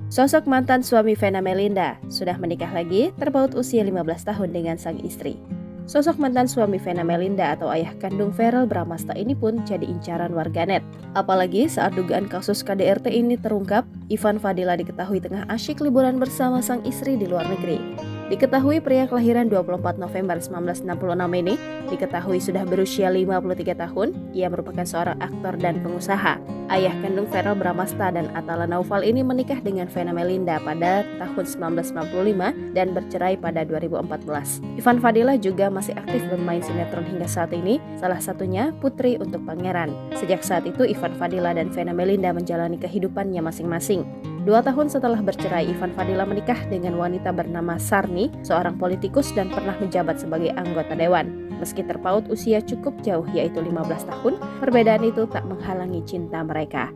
Sosok mantan suami Vena Melinda sudah menikah lagi, terpaut usia 15 tahun dengan sang istri. Sosok mantan suami Vena Melinda atau ayah kandung Verrell Bramasta ini pun jadi incaran warganet. Apalagi saat dugaan kasus KDRT ini terungkap, Ivan Fadila diketahui tengah asyik liburan bersama sang istri di luar negeri. Diketahui pria kelahiran 24 November 1966 ini diketahui sudah berusia 53 tahun. Ia merupakan seorang aktor dan pengusaha. Ayah kandung Verrell Bramasta dan Atala Naufal ini menikah dengan Vena Melinda pada tahun 1995 dan bercerai pada 2014. Ivan Fadila juga masih aktif bermain sinetron hingga saat ini, salah satunya Putri untuk Pangeran. Sejak saat itu Ivan Fadila dan Vena Melinda menjalani kehidupannya masing-masing. 2 tahun setelah bercerai, Ivan Fadila menikah dengan wanita bernama Sarni, seorang politikus dan pernah menjabat sebagai anggota dewan. Meski terpaut usia cukup jauh yaitu 15 tahun, perbedaan itu tak menghalangi cinta mereka.